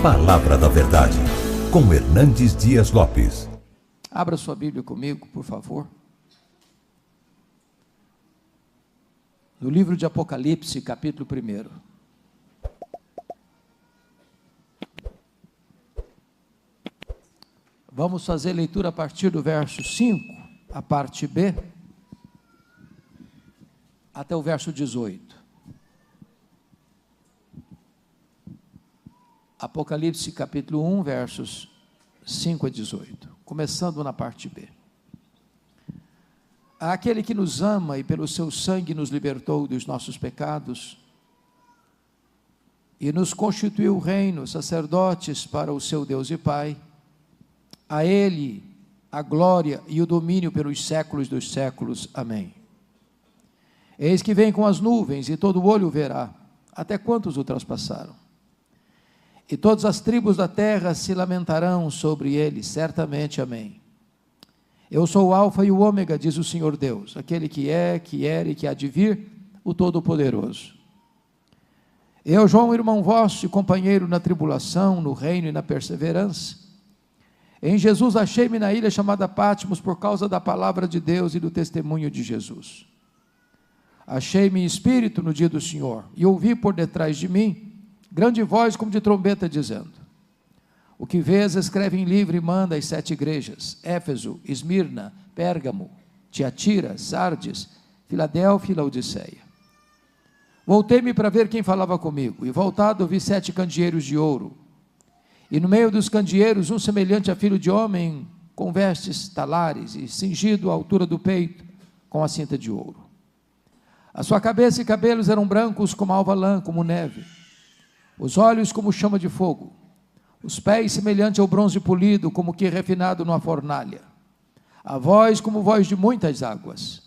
Palavra da Verdade, com Hernandes Dias Lopes. Abra sua Bíblia comigo, por favor. No livro de Apocalipse, capítulo 1. Vamos fazer leitura a partir do verso 5, a parte B, até o verso 18. Apocalipse capítulo 1, versos 5 a 18, começando na parte B. Aquele que nos ama e pelo seu sangue nos libertou dos nossos pecados e nos constituiu reino, sacerdotes para o seu Deus e Pai, a Ele a glória e o domínio pelos séculos dos séculos. Amém. Eis que vem com as nuvens e todo olho verá, até quantos o traspassaram. E todas as tribos da terra se lamentarão sobre ele, certamente. Amém. Eu sou o Alfa e o Ômega, diz o Senhor Deus, aquele que é, que era e que há de vir, o Todo-Poderoso. Eu, João, irmão vosso e companheiro na tribulação, no reino e na perseverança, em Jesus achei-me na ilha chamada Patmos por causa da palavra de Deus e do testemunho de Jesus. Achei-me em espírito no dia do Senhor, e ouvi por detrás de mim grande voz como de trombeta dizendo: o que vês escreve em livro e manda às 7 igrejas, Éfeso, Esmirna, Pérgamo, Tiatira, Sardes, Filadélfia e Laodiceia. Voltei-me para ver quem falava comigo, e voltado vi 7 candeeiros de ouro, e no meio dos candeeiros um semelhante a filho de homem, com vestes talares, e cingido à altura do peito, com a cinta de ouro. A sua cabeça e cabelos eram brancos como alva lã, como neve, os olhos como chama de fogo, os pés semelhante ao bronze polido, como que refinado numa fornalha, a voz como voz de muitas águas.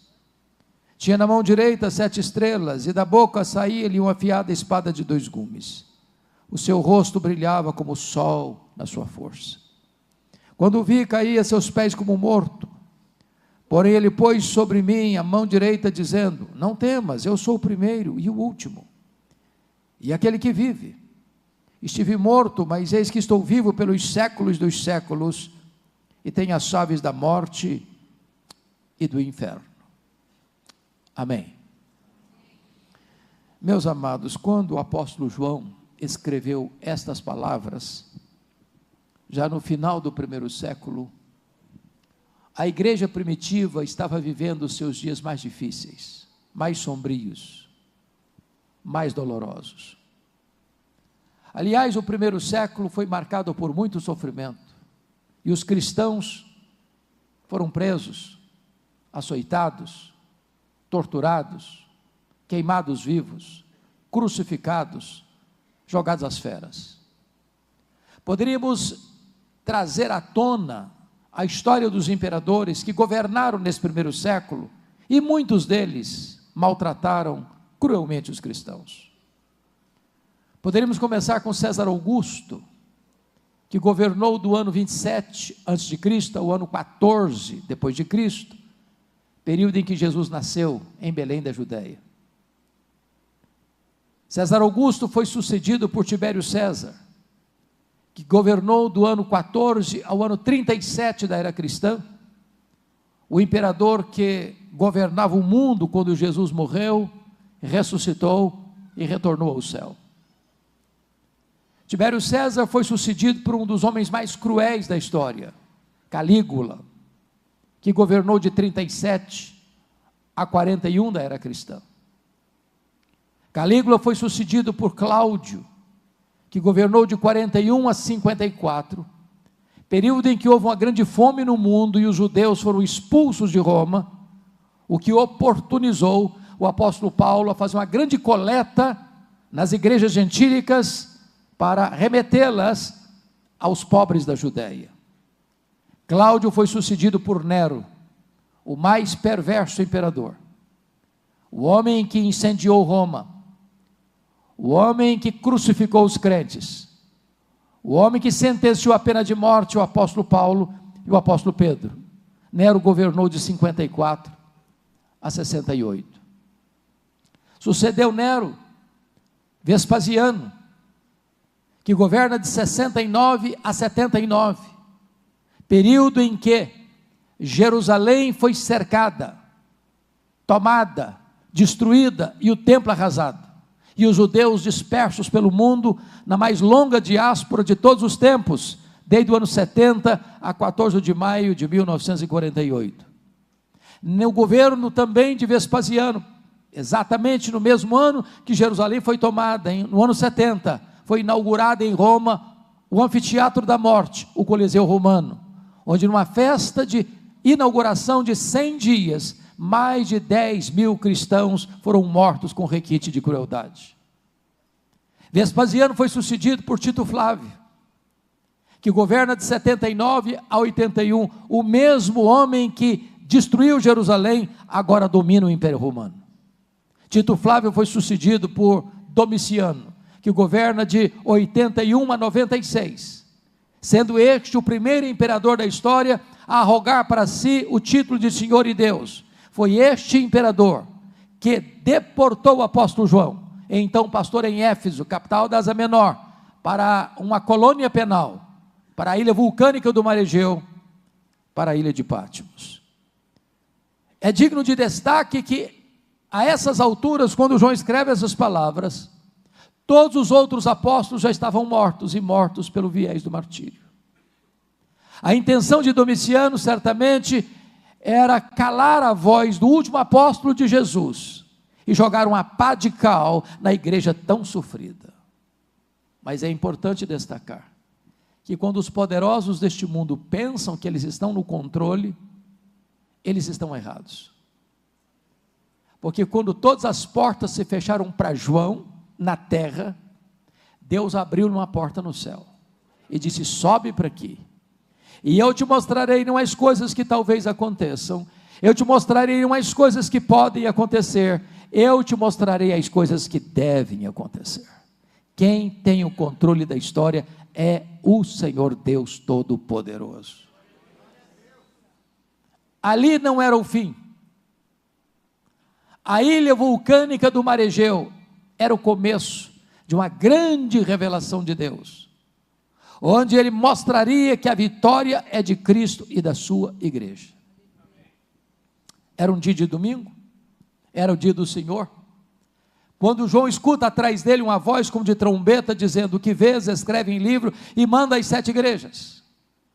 Tinha na mão direita 7 estrelas, e da boca saía-lhe uma afiada espada de 2 gumes. O seu rosto brilhava como o sol na sua força. Quando o vi, caí a seus pés como morto. Porém ele pôs sobre mim a mão direita, dizendo: não temas, eu sou o primeiro e o último, e aquele que vive. Estive morto, mas eis que estou vivo pelos séculos dos séculos, e tenho as chaves da morte e do inferno. Amém. Meus amados, quando o apóstolo João escreveu estas palavras, já no final do 1º século, a igreja primitiva estava vivendo os seus dias mais difíceis, mais sombrios, mais dolorosos. Aliás, o 1º século foi marcado por muito sofrimento, e os cristãos foram presos, açoitados, torturados, queimados vivos, crucificados, jogados às feras. Poderíamos trazer à tona a história dos imperadores que governaram nesse 1º século, e muitos deles maltrataram cruelmente os cristãos. Poderíamos começar com César Augusto, que governou do ano 27 a.C. ao ano 14 depois de Cristo, período em que Jesus nasceu em Belém da Judéia. César Augusto foi sucedido por Tibério César, que governou do ano 14 ao ano 37 da era cristã, o imperador que governava o mundo quando Jesus morreu, ressuscitou e retornou ao céu. Tibério César foi sucedido por um dos homens mais cruéis da história, Calígula, que governou de 37 a 41 da era cristã. Calígula foi sucedido por Cláudio, que governou de 41 a 54, período em que houve uma grande fome no mundo e os judeus foram expulsos de Roma, o que oportunizou o apóstolo Paulo a fazer uma grande coleta nas igrejas gentílicas para remetê-las aos pobres da Judéia. Cláudio foi sucedido por Nero, o mais perverso imperador, o homem que incendiou Roma, o homem que crucificou os crentes, o homem que sentenciou a pena de morte o apóstolo Paulo e o apóstolo Pedro. Nero governou de 54 a 68. Sucedeu Nero, Vespasiano, que governa de 69 a 79, período em que Jerusalém foi cercada, tomada, destruída e o templo arrasado, e os judeus dispersos pelo mundo na mais longa diáspora de todos os tempos, desde o ano 70 a 14 de maio de 1948. No governo também de Vespasiano, exatamente no mesmo ano que Jerusalém foi tomada, no ano 70, foi inaugurado em Roma o Anfiteatro da Morte, o Coliseu Romano, onde numa festa de inauguração de 100 dias, mais de 10 mil cristãos foram mortos com requinte de crueldade. Vespasiano foi sucedido por Tito Flávio, que governa de 79 a 81, o mesmo homem que destruiu Jerusalém, agora domina o Império Romano. Tito Flávio foi sucedido por Domiciano, que governa de 81 a 96, sendo este o primeiro imperador da história a arrogar para si o título de Senhor e Deus. Foi este imperador que deportou o apóstolo João, então pastor em Éfeso, capital da Ásia Menor, para uma colônia penal, para a ilha vulcânica do Mar Egeu, para a ilha de Patmos. É digno de destaque que, a essas alturas, quando João escreve essas palavras, todos os outros apóstolos já estavam mortos, e mortos pelo viés do martírio. A intenção de Domiciano, certamente, era calar a voz do último apóstolo de Jesus, e jogar uma pá de cal na igreja tão sofrida. Mas é importante destacar, que quando os poderosos deste mundo pensam que eles estão no controle, eles estão errados. Porque quando todas as portas se fecharam para João, na terra, Deus abriu uma porta no céu, e disse: sobe para aqui, e eu te mostrarei não as coisas que talvez aconteçam, eu te mostrarei não as coisas que podem acontecer, eu te mostrarei as coisas que devem acontecer. Quem tem o controle da história é o Senhor Deus Todo-Poderoso. Ali não era o fim. A ilha vulcânica do Mar Egeu era o começo de uma grande revelação de Deus, onde ele mostraria que a vitória é de Cristo e da sua igreja. Era um dia de domingo, era o dia do Senhor, quando João escuta atrás dele uma voz como de trombeta, dizendo: o que vês, escreve em livro e manda às 7 igrejas,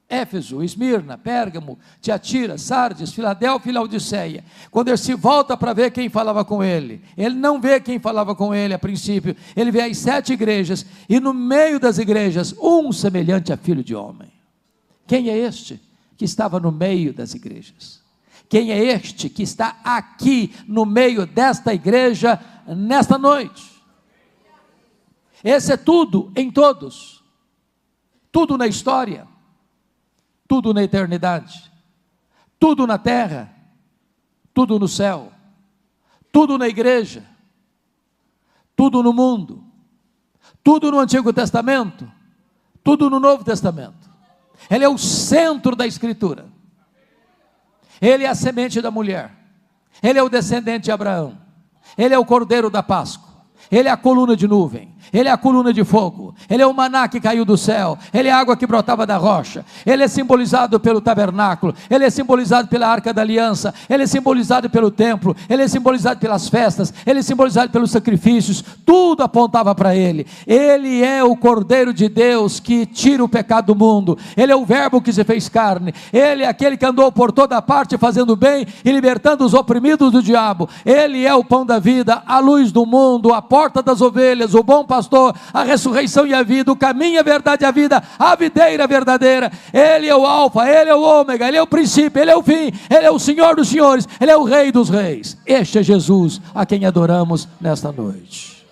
Éfeso, Esmirna, Pérgamo, Tiatira, Sardes, Filadélfia e Laodiceia. Quando ele se volta para ver quem falava com ele, ele não vê quem falava com ele a princípio, ele vê as 7 igrejas, e no meio das igrejas, um semelhante a filho de homem. Quem é este que estava no meio das igrejas? Quem é este que está aqui no meio desta igreja nesta noite? Esse é tudo em todos, tudo na história, tudo na eternidade, tudo na terra, tudo no céu, tudo na igreja, tudo no mundo, tudo no Antigo Testamento, tudo no Novo Testamento. Ele é o centro da Escritura. Ele é a semente da mulher, ele é o descendente de Abraão, ele é o cordeiro da Páscoa, ele é a coluna de nuvem, ele é a coluna de fogo, ele é o maná que caiu do céu, ele é a água que brotava da rocha, ele é simbolizado pelo tabernáculo, ele é simbolizado pela arca da aliança, ele é simbolizado pelo templo, ele é simbolizado pelas festas, ele é simbolizado pelos sacrifícios, tudo apontava para ele. Ele é o Cordeiro de Deus que tira o pecado do mundo, ele é o verbo que se fez carne, ele é aquele que andou por toda parte fazendo bem e libertando os oprimidos do diabo, ele é o pão da vida, a luz do mundo, a porta das ovelhas, o bom pastor, a ressurreição e a vida, o caminho, a verdade e a vida, a videira verdadeira. Ele é o alfa, ele é o ômega, ele é o princípio, ele é o fim, ele é o Senhor dos senhores, ele é o Rei dos reis. Este é Jesus a quem adoramos nesta noite.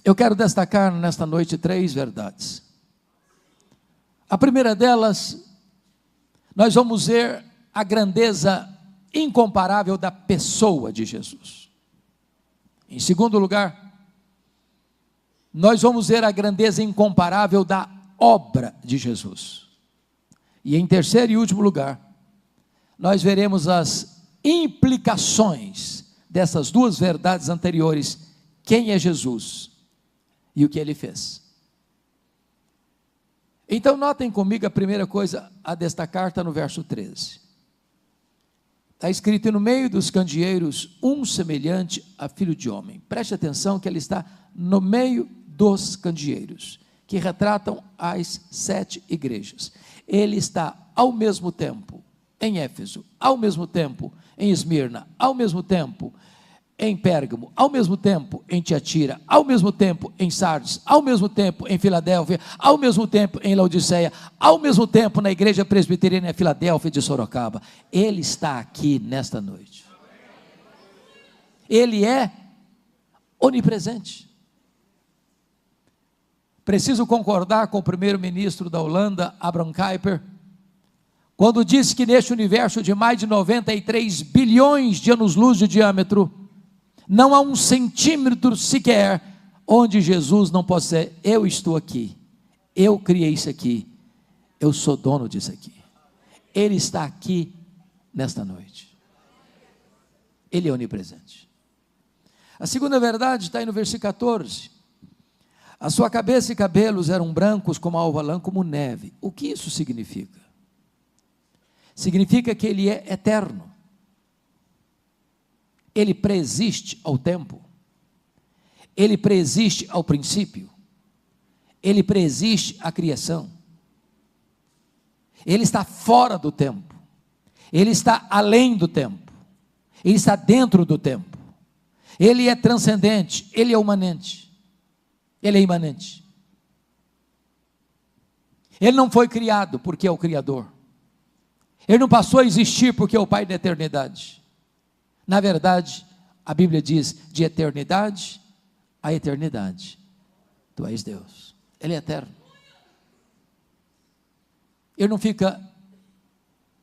Eu quero destacar nesta noite 3 verdades. A primeira delas, nós vamos ver a grandeza incomparável da pessoa de Jesus. Em segundo lugar, nós vamos ver a grandeza incomparável da obra de Jesus. E em terceiro e último lugar, nós veremos as implicações dessas 2 verdades anteriores quem é Jesus e o que ele fez. Então notem comigo a primeira coisa a destacar, está no verso 13. Está escrito: e no meio dos candeeiros, um semelhante a filho de homem. Preste atenção que ele está no meio dos candeeiros, que retratam as 7 igrejas. Ele está ao mesmo tempo em Éfeso, ao mesmo tempo em Esmirna, ao mesmo tempo em Pérgamo, ao mesmo tempo em Tiatira, ao mesmo tempo em Sardes, ao mesmo tempo em Filadélfia, ao mesmo tempo em Laodiceia, ao mesmo tempo na igreja presbiteriana Filadélfia de Sorocaba. Ele está aqui nesta noite. Ele é onipresente. Preciso concordar com o primeiro-ministro da Holanda, Abraham Kuyper, quando disse que neste universo de mais de 93 bilhões de anos-luz de diâmetro, não há um centímetro sequer onde Jesus não possa dizer: eu estou aqui, eu criei isso aqui, eu sou dono disso aqui. Ele está aqui nesta noite. Ele é onipresente. A segunda verdade está aí no versículo 14. A sua cabeça e cabelos eram brancos como a alva lã, como neve. O que isso significa? Significa que ele é eterno. Ele preexiste ao tempo, ele preexiste ao princípio, ele preexiste à criação, ele está fora do tempo, ele está além do tempo, ele está dentro do tempo, ele é transcendente, ele é imanente, ele é imanente. Ele não foi criado porque é o Criador, ele não passou a existir porque é o Pai da eternidade. Na verdade, a Bíblia diz: de eternidade a eternidade, tu és Deus. Ele é eterno. Ele não fica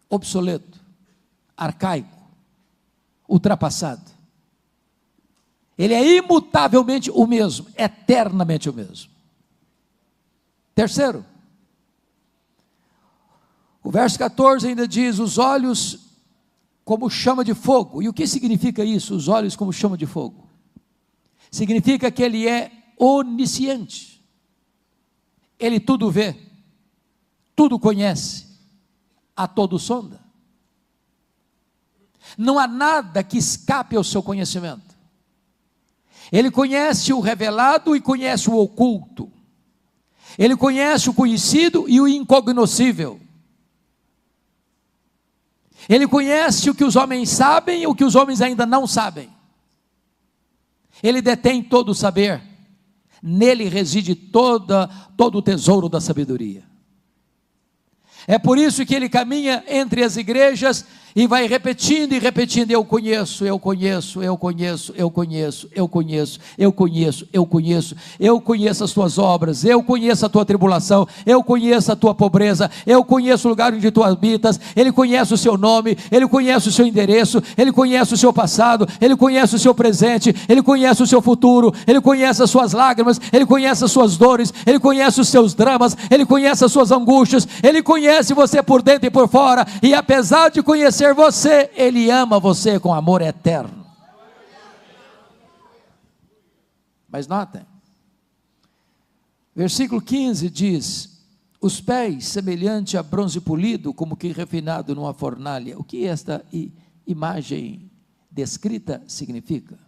obsoleto, arcaico, ultrapassado. Ele é imutavelmente o mesmo, eternamente o mesmo. Terceiro, o verso 14 ainda diz: os olhos como chama de fogo. E o que significa isso, os olhos como chama de fogo? Significa que ele é onisciente, ele tudo vê, tudo conhece, a todo sonda. Não há nada que escape ao seu conhecimento. Ele conhece o revelado e conhece o oculto, ele conhece o conhecido e o incognoscível. Ele conhece o que os homens sabem e o que os homens ainda não sabem. Ele detém todo o saber. Nele reside todo o tesouro da sabedoria. É por isso que ele caminha entre as igrejas e vai repetindo e repetindo: eu conheço, eu conheço, eu conheço, eu conheço, eu conheço, eu conheço, eu conheço, eu conheço as tuas obras, eu conheço a tua tribulação, eu conheço a tua pobreza, eu conheço o lugar onde tu habitas. Ele conhece o seu nome, ele conhece o seu endereço, ele conhece o seu passado, ele conhece o seu presente, ele conhece o seu futuro, ele conhece as suas lágrimas, ele conhece as suas dores, ele conhece os seus dramas, ele conhece as suas angústias, ele conhece você por dentro e por fora, e apesar de conhecer você, ele ama você com amor eterno. Mas notem, versículo 15 diz: os pés semelhante a bronze polido, como que refinado numa fornalha. O que esta imagem descrita significa?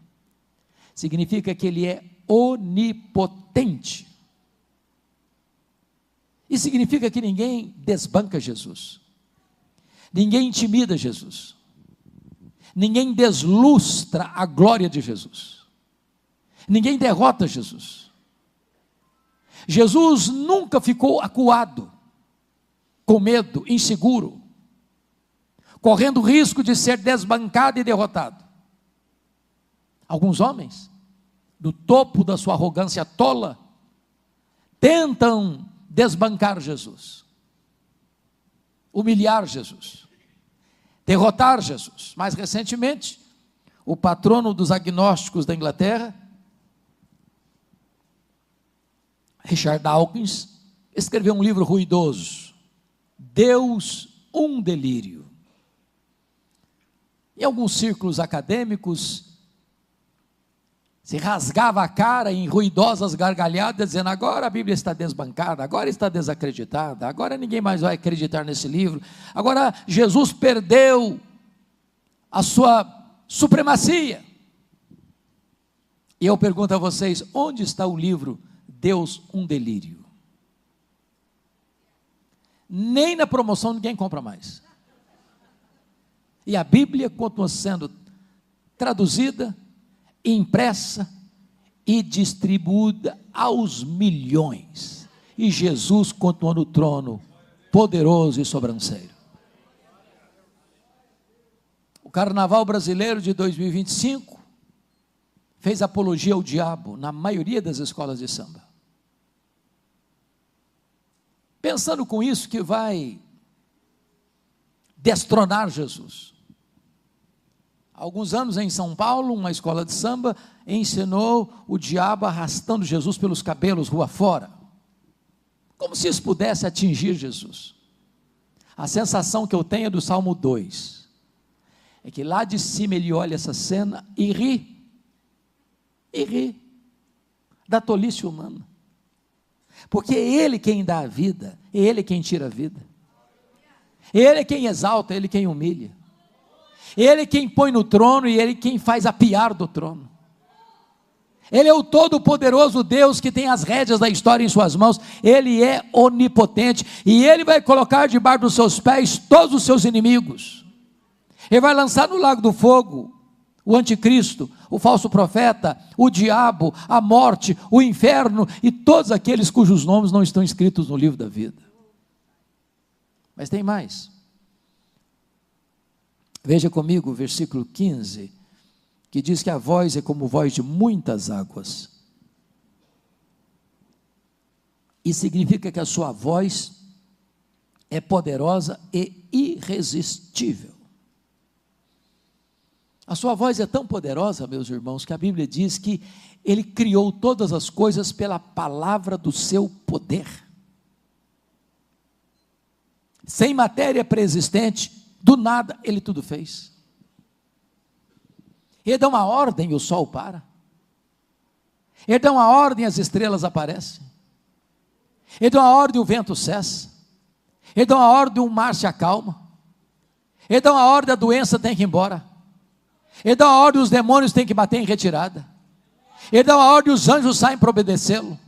Significa que ele é onipotente. E significa que ninguém desbanca Jesus, ninguém intimida Jesus, ninguém deslustra a glória de Jesus, ninguém derrota Jesus. Jesus nunca ficou acuado, com medo, inseguro, correndo o risco de ser desbancado e derrotado. Alguns homens, do topo da sua arrogância tola, tentam desbancar Jesus, humilhar Jesus, derrotar Jesus. Mais recentemente, o patrono dos agnósticos da Inglaterra, Richard Dawkins, escreveu um livro ruidoso, Deus, um delírio. Em alguns círculos acadêmicos, se rasgava a cara em ruidosas gargalhadas, dizendo: agora a Bíblia está desbancada, agora está desacreditada, agora ninguém mais vai acreditar nesse livro, agora Jesus perdeu a sua supremacia. E eu pergunto a vocês: onde está o livro Deus, um delírio? Nem na promoção ninguém compra mais. E a Bíblia continua sendo traduzida, impressa e distribuída aos milhões. E Jesus continua no trono, poderoso e sobranceiro. O Carnaval Brasileiro de 2025 fez apologia ao diabo na maioria das escolas de samba. Pensando com isso que vai destronar Jesus. Há alguns anos em São Paulo, uma escola de samba ensinou o diabo arrastando Jesus pelos cabelos rua fora, como se isso pudesse atingir Jesus. A sensação que eu tenho é do Salmo 2, é que lá de cima ele olha essa cena e ri da tolice humana, porque é Ele quem dá a vida, é Ele quem tira a vida, Ele é quem exalta, Ele quem humilha, Ele é quem põe no trono e Ele quem faz apiar do trono. Ele é o todo-poderoso Deus que tem as rédeas da história em suas mãos. Ele é onipotente e Ele vai colocar debaixo dos seus pés todos os seus inimigos. Ele vai lançar no lago do fogo o anticristo, o falso profeta, o diabo, a morte, o inferno e todos aqueles cujos nomes não estão escritos no livro da vida. Mas tem mais. Veja comigo o versículo 15, que diz que a voz é como voz de muitas águas. E significa que a sua voz é poderosa e irresistível. A sua voz é tão poderosa, meus irmãos, que a Bíblia diz que Ele criou todas as coisas pela palavra do seu poder. Sem matéria preexistente, do nada, Ele tudo fez. Ele dá uma ordem e o sol para. Ele dá uma ordem e as estrelas aparecem. Ele dá uma ordem e o vento cessa. Ele dá uma ordem e o mar se acalma. Ele dá uma ordem e a doença tem que ir embora. Ele dá uma ordem e os demônios têm que bater em retirada. Ele dá uma ordem e os anjos saem para obedecê-lo.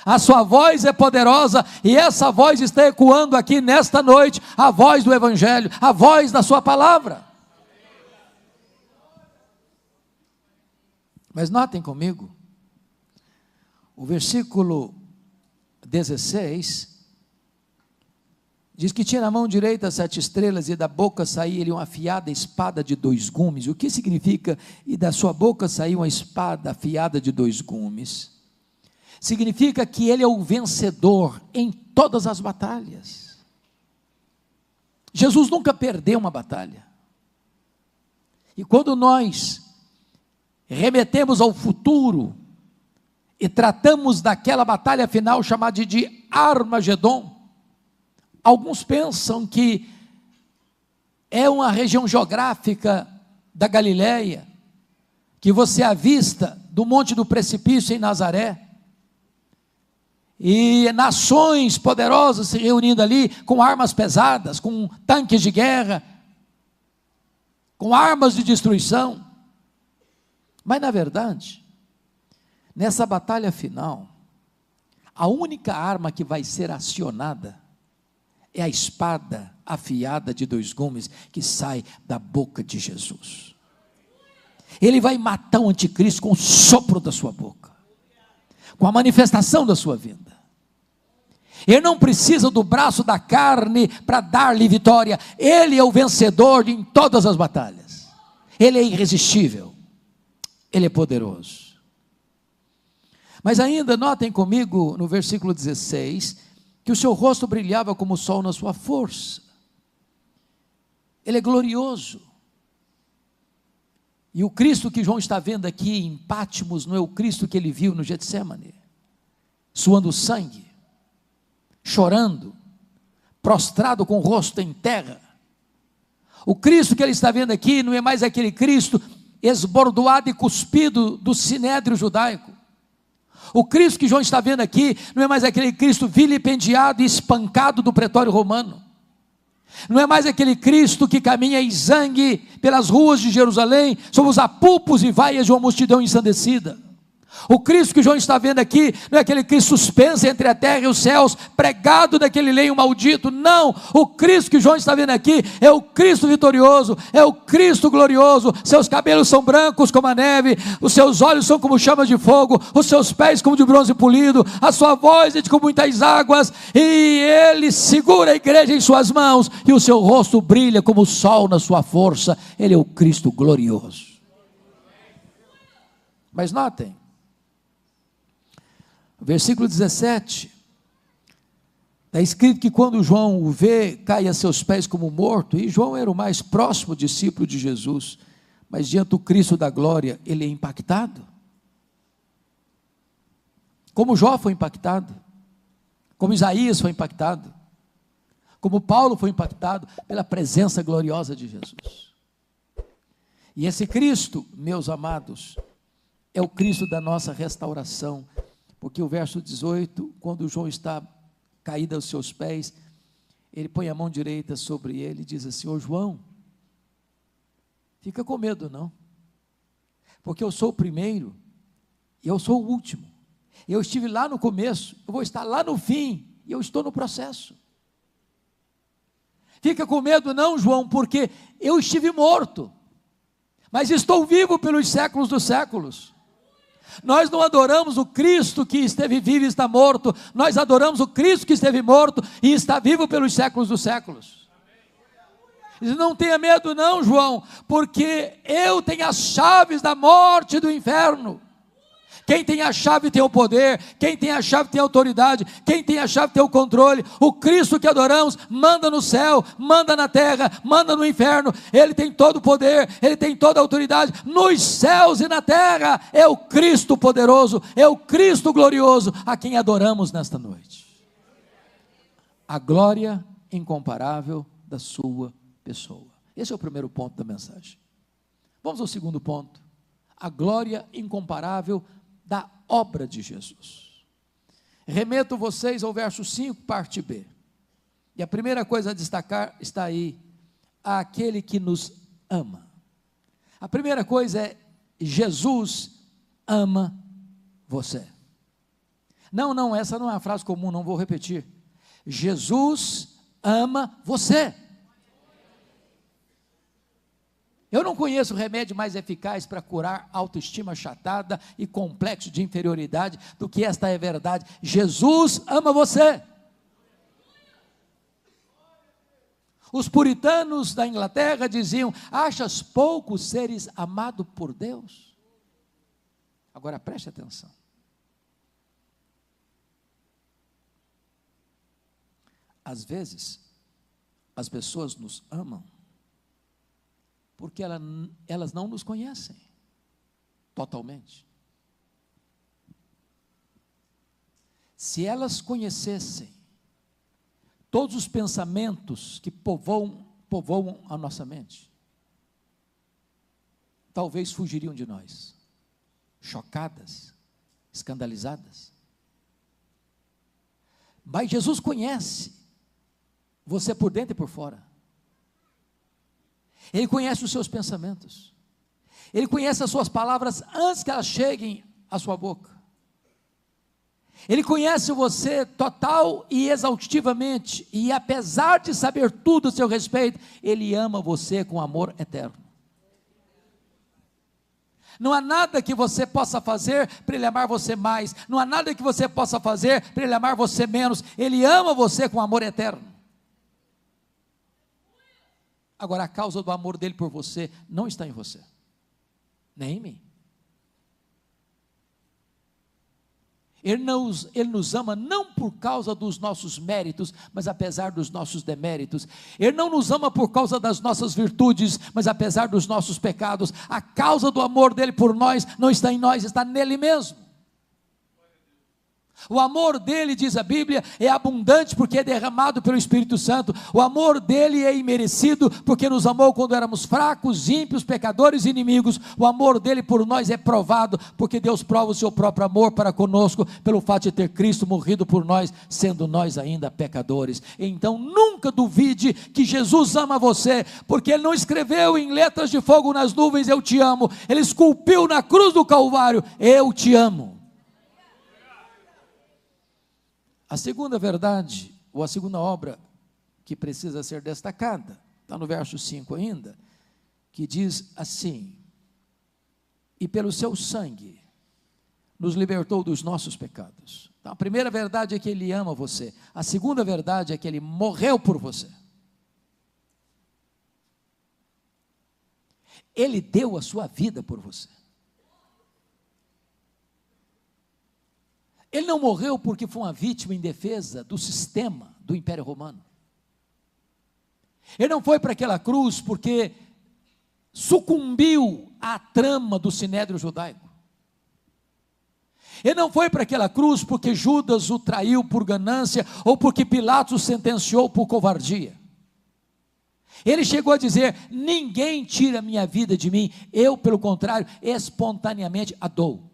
A sua voz é poderosa e essa voz está ecoando aqui nesta noite, a voz do Evangelho, a voz da sua palavra. Mas notem comigo, o versículo 16, diz que tinha na mão direita 7 estrelas, e da boca saía-lhe uma afiada espada de 2 gumes. O que significa, e da sua boca saía uma espada afiada de 2 gumes? Significa que ele é o vencedor em todas as batalhas. Jesus nunca perdeu uma batalha. E quando nós remetemos ao futuro e tratamos daquela batalha final chamada de Armagedon, alguns pensam que é uma região geográfica da Galileia, que você avista do Monte do Precipício em Nazaré, e nações poderosas se reunindo ali, com armas pesadas, com tanques de guerra, com armas de destruição. Mas na verdade, nessa batalha final, a única arma que vai ser acionada é a espada afiada de 2 gumes que sai da boca de Jesus. Ele vai matar o anticristo com o sopro da sua boca, com a manifestação da sua vinda. Ele não precisa do braço da carne para dar-lhe vitória. Ele é o vencedor em todas as batalhas. Ele é irresistível. Ele é poderoso. Mas ainda notem comigo no versículo 16, que o seu rosto brilhava como o sol na sua força. Ele é glorioso. E o Cristo que João está vendo aqui em Pátimos não é o Cristo que ele viu no Getsemane, suando sangue, chorando, prostrado com o rosto em terra. O Cristo que ele está vendo aqui não é mais aquele Cristo esbordoado e cuspido do sinédrio judaico. O Cristo que João está vendo aqui não é mais aquele Cristo vilipendiado e espancado do pretório romano. Não é mais aquele Cristo que caminha exangue pelas ruas de Jerusalém, sob os apupos e vaias de uma multidão ensandecida. O Cristo que João está vendo aqui não é aquele Cristo suspenso entre a terra e os céus, pregado naquele leito maldito. Não, o Cristo que João está vendo aqui é o Cristo vitorioso, é o Cristo glorioso. Seus cabelos são brancos como a neve, os seus olhos são como chamas de fogo, os seus pés como de bronze polido, a sua voz é de como muitas águas, e ele segura a igreja em suas mãos, e o seu rosto brilha como o sol na sua força. Ele é o Cristo glorioso. Mas notem, versículo 17, está escrito que quando João o vê, cai a seus pés como morto, e João era o mais próximo discípulo de Jesus, mas diante do Cristo da glória, ele é impactado, como Jó foi impactado, como Isaías foi impactado, como Paulo foi impactado pela presença gloriosa de Jesus. E esse Cristo, meus amados, é o Cristo da nossa restauração, porque o verso 18, quando João está caído aos seus pés, ele põe a mão direita sobre ele e diz assim: ô João, fica com medo não, porque eu sou o primeiro, e eu sou o último, eu estive lá no começo, eu vou estar lá no fim, e eu estou no processo. Fica com medo não, João, porque eu estive morto, mas estou vivo pelos séculos dos séculos. Nós não adoramos o Cristo que esteve vivo e está morto, nós adoramos o Cristo que esteve morto e está vivo pelos séculos dos séculos. Não tenha medo não, João, porque eu tenho as chaves da morte e do inferno. Quem tem a chave tem o poder, quem tem a chave tem a autoridade, quem tem a chave tem o controle. O Cristo que adoramos manda no céu, manda na terra, manda no inferno. Ele tem todo o poder, ele tem toda a autoridade nos céus e na terra. É o Cristo poderoso, é o Cristo glorioso a quem adoramos nesta noite. A glória incomparável da sua pessoa. Esse é o primeiro ponto da mensagem. Vamos ao segundo ponto. A glória incomparável da obra de Jesus. Remeto vocês ao verso 5, parte B. E a primeira coisa a destacar está aí: aquele que nos ama. A primeira coisa é: Jesus ama você. Não, essa não é uma frase comum, não vou repetir. Jesus ama você. Eu não conheço remédio mais eficaz para curar autoestima achatada e complexo de inferioridade do que esta é verdade. Jesus ama você. Os puritanos da Inglaterra diziam: achas pouco seres amado por Deus? Agora preste atenção. Às vezes, as pessoas nos amam porque elas não nos conhecem totalmente. Se elas conhecessem todos os pensamentos que povoam a nossa mente, talvez fugiriam de nós, chocadas, escandalizadas. Mas Jesus conhece você por dentro e por fora. Ele conhece os seus pensamentos, Ele conhece as suas palavras antes que elas cheguem à sua boca. Ele conhece você total e exaustivamente, e apesar de saber tudo a seu respeito, Ele ama você com amor eterno. Não há nada que você possa fazer para Ele amar você mais, não há nada que você possa fazer para Ele amar você menos. Ele ama você com amor eterno. Agora, a causa do amor dele por você não está em você, nem em mim. Ele nos ama não por causa dos nossos méritos, mas apesar dos nossos deméritos. Ele não nos ama por causa das nossas virtudes, mas apesar dos nossos pecados. A causa do amor dele por nós não está em nós, está nele mesmo. O amor dele, diz a Bíblia, é abundante porque é derramado pelo Espírito Santo. O amor dele é imerecido porque nos amou quando éramos fracos, ímpios, pecadores e inimigos. O amor dele por nós é provado porque Deus prova o seu próprio amor para conosco pelo fato de ter Cristo morrido por nós, sendo nós ainda pecadores. Então nunca duvide que Jesus ama você, porque ele não escreveu em letras de fogo nas nuvens, eu te amo. Ele esculpiu na cruz do Calvário, eu te amo. A segunda verdade, ou a segunda obra que precisa ser destacada, está no verso 5 ainda, que diz assim: e pelo seu sangue nos libertou dos nossos pecados. Então, a primeira verdade é que ele ama você. A segunda verdade é que ele morreu por você. Ele deu a sua vida por você. Ele não morreu porque foi uma vítima indefesa do sistema do Império Romano. Ele não foi para aquela cruz porque sucumbiu à trama do sinédrio judaico. Ele não foi para aquela cruz porque Judas o traiu por ganância ou porque Pilatos o sentenciou por covardia. Ele chegou a dizer: ninguém tira a minha vida de mim, eu, pelo contrário, espontaneamente a dou.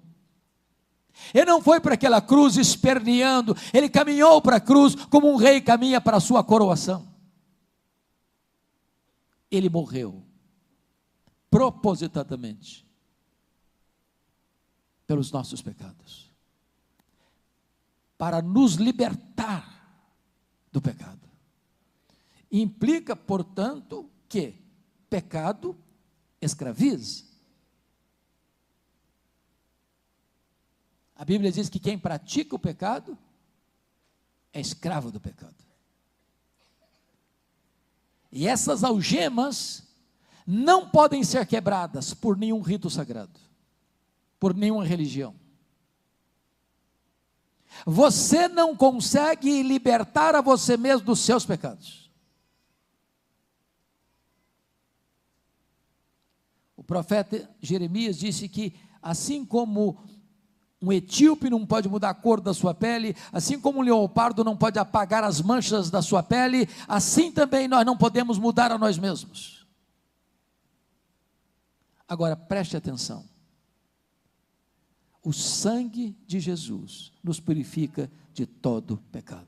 Ele não foi para aquela cruz esperneando, ele caminhou para a cruz como um rei caminha para a sua coroação. Ele morreu propositadamente pelos nossos pecados, para nos libertar do pecado. Implica, portanto, que pecado escraviza. A Bíblia diz que quem pratica o pecado é escravo do pecado. E essas algemas não podem ser quebradas por nenhum rito sagrado, por nenhuma religião. Você não consegue libertar a você mesmo dos seus pecados. O profeta Jeremias disse que assim como um etíope não pode mudar a cor da sua pele, assim como um leopardo não pode apagar as manchas da sua pele, assim também nós não podemos mudar a nós mesmos. Agora preste atenção: o sangue de Jesus nos purifica de todo pecado.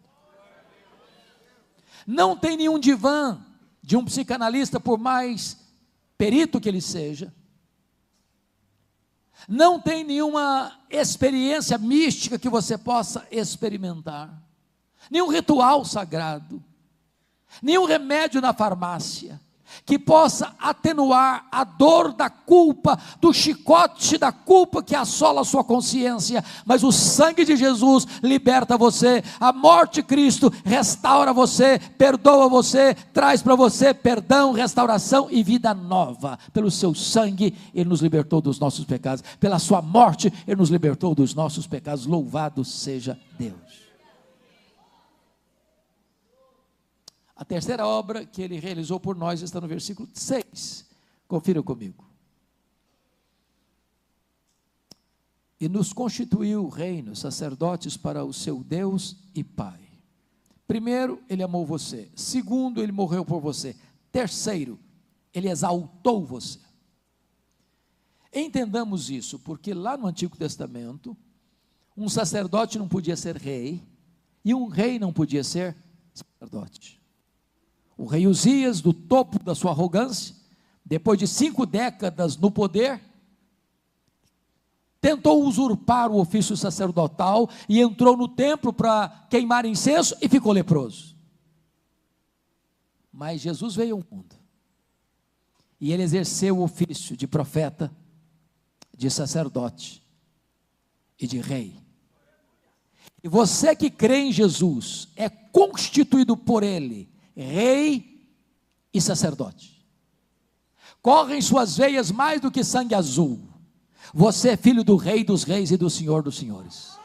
Não tem nenhum divã de um psicanalista, por mais perito que ele seja, não tem nenhuma experiência mística que você possa experimentar, nenhum ritual sagrado, nenhum remédio na farmácia, que possa atenuar a dor da culpa, do chicote da culpa que assola a sua consciência. Mas o sangue de Jesus liberta você, a morte de Cristo restaura você, perdoa você, traz para você perdão, restauração e vida nova. Pelo seu sangue Ele nos libertou dos nossos pecados, pela sua morte Ele nos libertou dos nossos pecados. Louvado seja Deus. A terceira obra que ele realizou por nós está no versículo 6. Confira comigo. E nos constituiu reino, sacerdotes para o seu Deus e Pai. Primeiro, ele amou você. Segundo, ele morreu por você. Terceiro, ele exaltou você. Entendamos isso, porque lá no Antigo Testamento, um sacerdote não podia ser rei, e um rei não podia ser sacerdote. O rei Uzias, do topo da sua arrogância, depois de 5 décadas no poder, tentou usurpar o ofício sacerdotal e entrou no templo para queimar incenso e ficou leproso. Mas Jesus veio ao mundo e ele exerceu o ofício de profeta, de sacerdote e de rei. E você que crê em Jesus é constituído por ele rei e sacerdote. Corre em suas veias mais do que sangue azul. Você é filho do Rei dos Reis e do Senhor dos Senhores.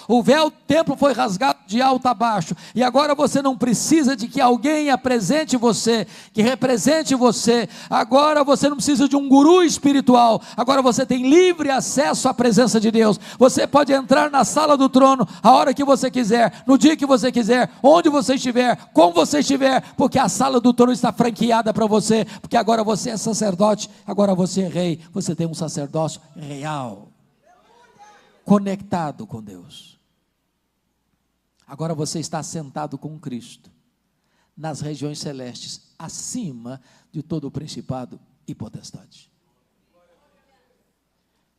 O véu do templo foi rasgado de alto a baixo, e agora você não precisa de que alguém apresente você, que represente você. Agora você não precisa de um guru espiritual, agora você tem livre acesso à presença de Deus. Você pode entrar na sala do trono a hora que você quiser, no dia que você quiser, onde você estiver, como você estiver, porque a sala do trono está franqueada para você, porque agora você é sacerdote, agora você é rei, você tem um sacerdócio real, conectado com Deus. Agora você está sentado com Cristo, nas regiões celestes, acima de todo o principado e potestade.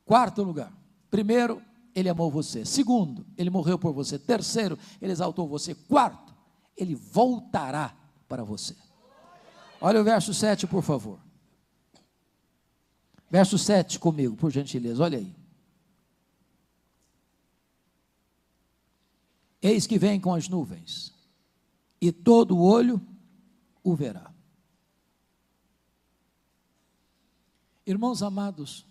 Quarto lugar, primeiro, Ele amou você. Segundo, Ele morreu por você. Terceiro, Ele exaltou você. Quarto, Ele voltará para você. Olha o verso 7, por favor. Verso 7 comigo, por gentileza, olha aí. Eis que vem com as nuvens, e todo olho o verá. Irmãos amados,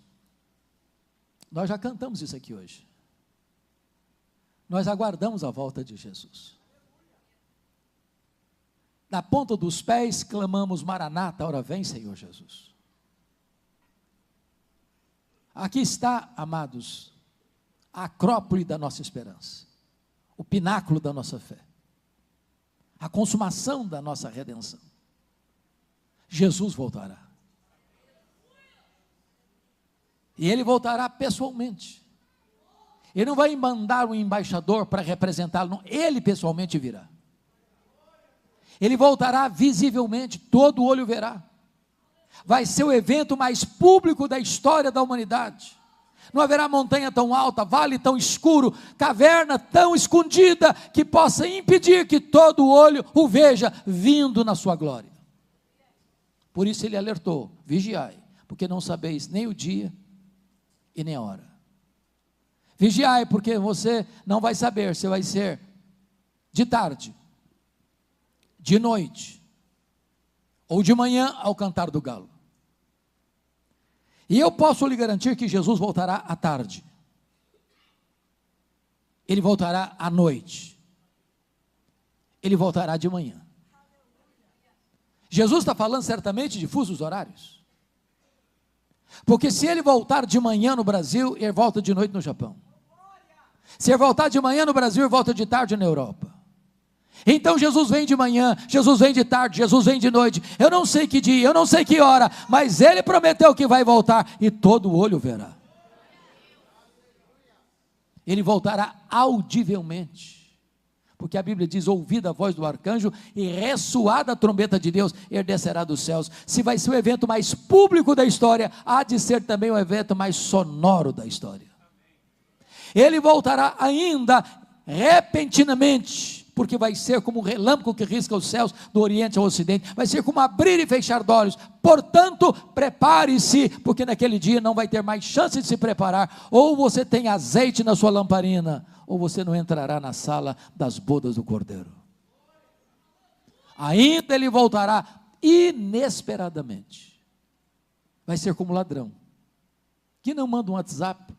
nós já cantamos isso aqui hoje. Nós aguardamos a volta de Jesus. Na ponta dos pés clamamos: Maranata, ora vem, Senhor Jesus. Aqui está, amados, a acrópole da nossa esperança, o pináculo da nossa fé, a consumação da nossa redenção. Jesus voltará. E Ele voltará pessoalmente. Ele não vai mandar um embaixador para representá-lo, não. Ele pessoalmente virá. Ele voltará visivelmente, todo olho verá. Vai ser o evento mais público da história da humanidade. Não haverá montanha tão alta, vale tão escuro, caverna tão escondida, que possa impedir que todo olho o veja vindo na sua glória. Por isso Ele alertou: vigiai, porque não sabeis nem o dia e nem a hora. Vigiai, porque você não vai saber se vai ser de tarde, de noite, ou de manhã ao cantar do galo. E eu posso lhe garantir que Jesus voltará à tarde, Ele voltará à noite, Ele voltará de manhã. Jesus está falando certamente de fusos horários, porque se Ele voltar de manhã no Brasil, Ele volta de noite no Japão. Se Ele voltar de manhã no Brasil, Ele volta de tarde na Europa. Então Jesus vem de manhã, Jesus vem de tarde, Jesus vem de noite. Eu não sei que dia, eu não sei que hora, mas Ele prometeu que vai voltar, e todo olho verá. Ele voltará audivelmente, porque a Bíblia diz: ouvida a voz do arcanjo e ressoada a trombeta de Deus, Ele descerá dos céus. Se vai ser o evento mais público da história, há de ser também o evento mais sonoro da história. Ele voltará ainda repentinamente, porque vai ser como um relâmpago que risca os céus do oriente ao ocidente, vai ser como abrir e fechar de olhos. Portanto, prepare-se, porque naquele dia não vai ter mais chance de se preparar. Ou você tem azeite na sua lamparina, ou você não entrará na sala das bodas do Cordeiro. Ainda Ele voltará inesperadamente. Vai ser como ladrão, que não manda um WhatsApp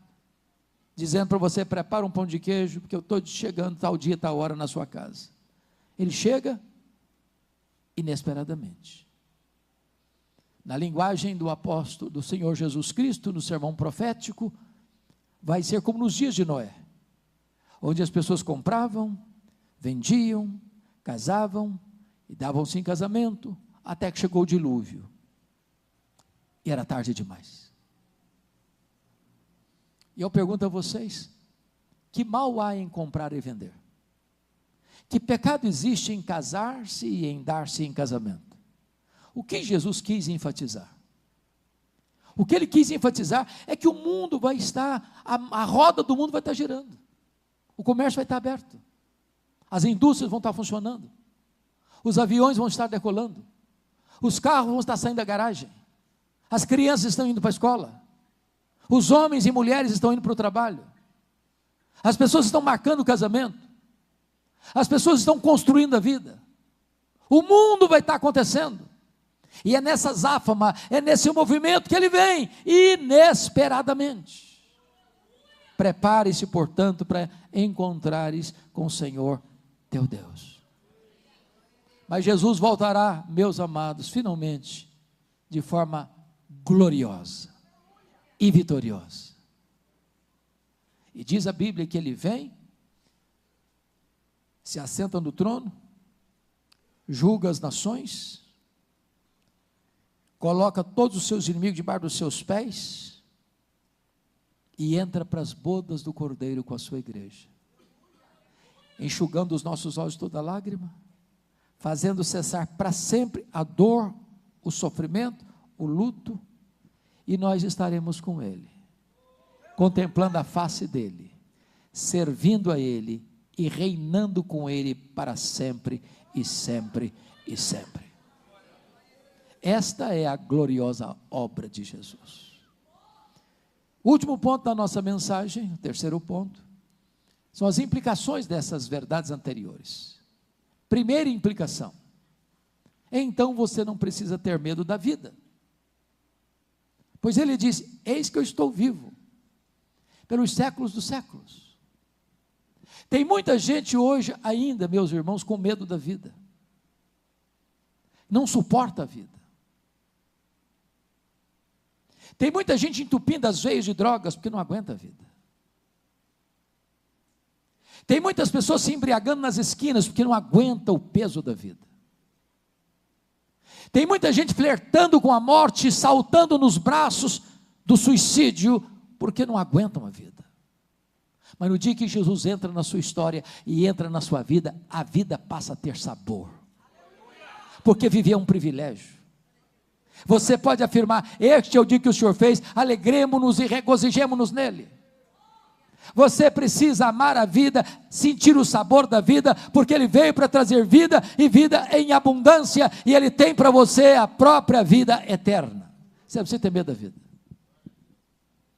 dizendo para você: prepara um pão de queijo, porque eu estou chegando tal dia, tal hora na sua casa. Ele chega inesperadamente. Na linguagem do apóstolo, do Senhor Jesus Cristo, no sermão profético, vai ser como nos dias de Noé, onde as pessoas compravam, vendiam, casavam e davam-se em casamento, até que chegou o dilúvio, e era tarde demais. E eu pergunto a vocês: que mal há em comprar e vender? Que pecado existe em casar-se e em dar-se em casamento? O que Jesus quis enfatizar? O que Ele quis enfatizar é que o mundo vai estar, a roda do mundo vai estar girando, o comércio vai estar aberto, as indústrias vão estar funcionando, os aviões vão estar decolando, os carros vão estar saindo da garagem, as crianças estão indo para a escola, os homens e mulheres estão indo para o trabalho, as pessoas estão marcando o casamento, as pessoas estão construindo a vida, o mundo vai estar acontecendo, e é nessa azáfama, é nesse movimento que Ele vem, inesperadamente. Prepare-se, portanto, para encontrares com o Senhor teu Deus. Mas Jesus voltará, meus amados, finalmente, de forma gloriosa e vitoriosa. E diz a Bíblia que ele vem, se assenta no trono, julga as nações, coloca todos os seus inimigos debaixo dos seus pés e entra para as bodas do Cordeiro com a sua igreja, enxugando os nossos olhos toda lágrima, fazendo cessar para sempre a dor, o sofrimento, o luto, e nós estaremos com ele, contemplando a face dele, servindo a ele e reinando com ele para sempre e sempre e sempre. Esta é a gloriosa obra de Jesus. O último ponto da nossa mensagem, o terceiro ponto, são as implicações dessas verdades anteriores. Primeira implicação: então você não precisa ter medo da vida, pois ele disse: eis que eu estou vivo pelos séculos dos séculos. Tem muita gente hoje ainda, meus irmãos, com medo da vida, não suporta a vida. Tem muita gente entupindo as veias de drogas porque não aguenta a vida. Tem muitas pessoas se embriagando nas esquinas porque não aguenta o peso da vida. Tem muita gente flertando com a morte, saltando nos braços do suicídio porque não aguentam a vida. Mas no dia que Jesus entra na sua história e entra na sua vida, a vida passa a ter sabor, porque viver é um privilégio. Você pode afirmar: este é o dia que o Senhor fez, alegremo-nos e regozijemo-nos nele. Você precisa amar a vida, sentir o sabor da vida, porque ele veio para trazer vida, e vida em abundância, e ele tem para você a própria vida eterna. Você precisa ter medo da vida.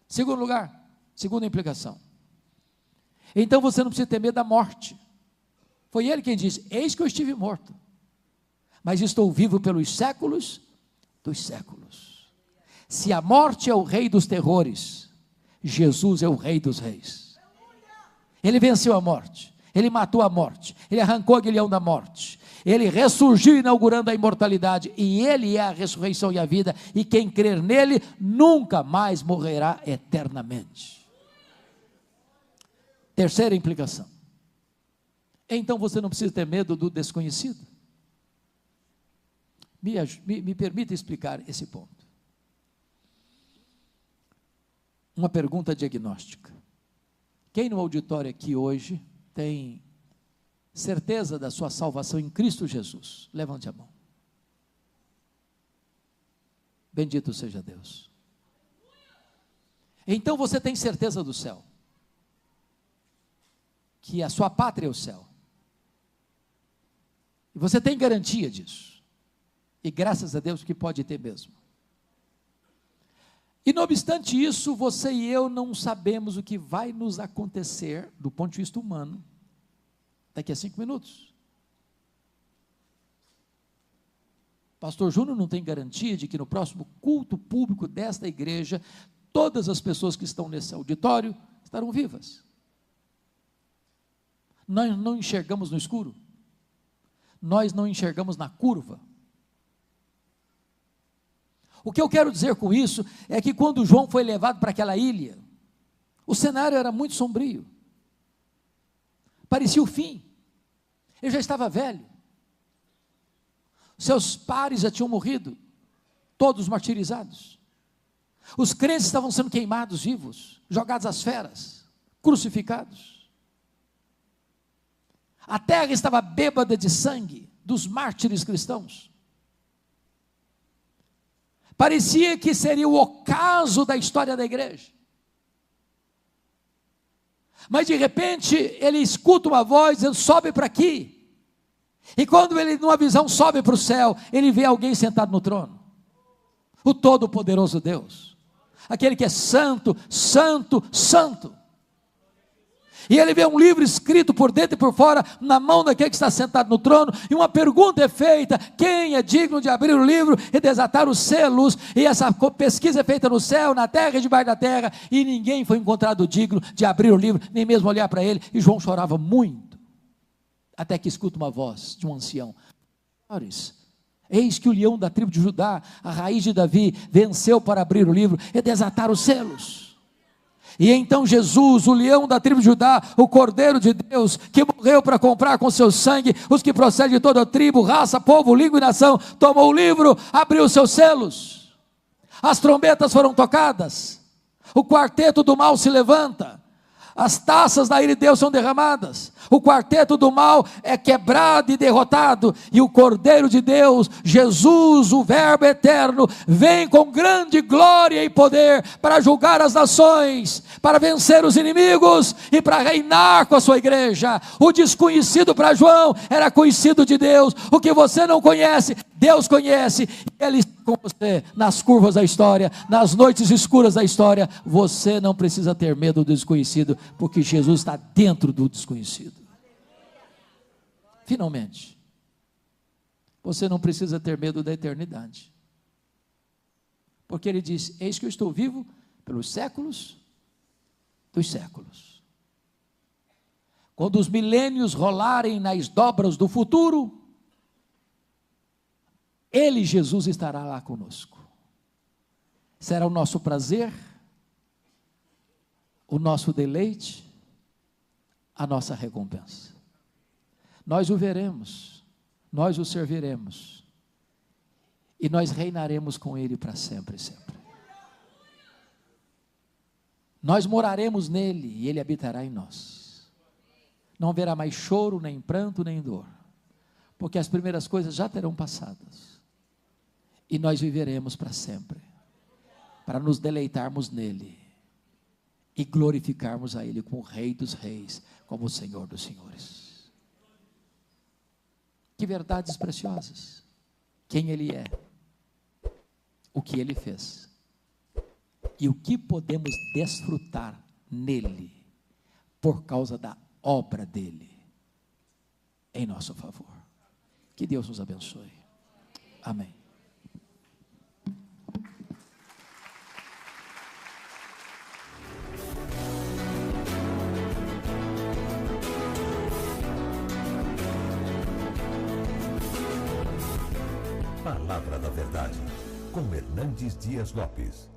Segundo lugar, segunda implicação: então você não precisa ter medo da morte. Foi ele quem disse: eis que eu estive morto, mas estou vivo pelos séculos dos séculos. Se a morte é o rei dos terrores, Jesus é o rei dos reis. Ele venceu a morte, ele matou a morte, ele arrancou o aguilhão da morte, ele ressurgiu inaugurando a imortalidade, e ele é a ressurreição e a vida, e quem crer nele nunca mais morrerá eternamente. Terceira implicação: então você não precisa ter medo do desconhecido. Me permita explicar esse ponto. Uma pergunta diagnóstica: quem no auditório aqui hoje tem certeza da sua salvação em Cristo Jesus? Levante a mão. Bendito seja Deus. Então você tem certeza do céu, que a sua pátria é o céu, e você tem garantia disso, e graças a Deus que pode ter mesmo. E não obstante isso, você e eu não sabemos o que vai nos acontecer, do ponto de vista humano, daqui a 5 minutos. Pastor Júnior não tem garantia de que no próximo culto público desta igreja, todas as pessoas que estão nesse auditório estarão vivas. Nós não enxergamos no escuro, nós não enxergamos na curva. O que eu quero dizer com isso é que quando João foi levado para aquela ilha, o cenário era muito sombrio, parecia o fim. Ele já estava velho, seus pares já tinham morrido, todos martirizados, os crentes estavam sendo queimados vivos, jogados às feras, crucificados, a terra estava bêbada de sangue dos mártires cristãos. Parecia que seria o ocaso da história da igreja. Mas de repente, ele escuta uma voz dizendo: sobe para aqui. E quando ele, numa visão, sobe para o céu, ele vê alguém sentado no trono. O Todo-Poderoso Deus. Aquele que é santo, santo, santo. E ele vê um livro escrito por dentro e por fora, na mão daquele que está sentado no trono, e uma pergunta é feita: quem é digno de abrir o livro e desatar os selos? E essa pesquisa é feita no céu, na terra e debaixo da terra, e ninguém foi encontrado digno de abrir o livro, nem mesmo olhar para ele. E João chorava muito, até que escuta uma voz de um ancião: chores, eis que o leão da tribo de Judá, a raiz de Davi, venceu para abrir o livro e desatar os selos. E então Jesus, o leão da tribo de Judá, o Cordeiro de Deus, que morreu para comprar com seu sangue os que procedem de toda tribo, raça, povo, língua e nação, tomou o livro, abriu os seus selos, as trombetas foram tocadas, o quarteto do mal se levanta, as taças da ira de Deus são derramadas, o quarteto do mal é quebrado e derrotado, e o Cordeiro de Deus, Jesus, o Verbo eterno, vem com grande glória e poder para julgar as nações, para vencer os inimigos e para reinar com a sua igreja. O desconhecido para João era conhecido de Deus, o que você não conhece, Deus conhece, e Ele está com você nas curvas da história, nas noites escuras da história. Você não precisa ter medo do desconhecido, porque Jesus está dentro do desconhecido. Finalmente, você não precisa ter medo da eternidade, porque Ele diz: eis que eu estou vivo pelos séculos dos séculos. Quando os milênios rolarem nas dobras do futuro, Ele, Jesus, estará lá conosco. Será o nosso prazer, o nosso deleite, a nossa recompensa. Nós o veremos, nós o serviremos, e nós reinaremos com Ele para sempre e sempre. Nós moraremos nele e Ele habitará em nós. Não haverá mais choro, nem pranto, nem dor, porque as primeiras coisas já terão passadas, e nós viveremos para sempre, para nos deleitarmos nele e glorificarmos a Ele como o Rei dos Reis, como o Senhor dos Senhores. Que verdades preciosas! Quem Ele é, o que Ele fez, e o que podemos desfrutar nele, por causa da obra dele, em nosso favor. Que Deus nos abençoe. Amém. Palavra da Verdade, com Hernandes Dias Lopes.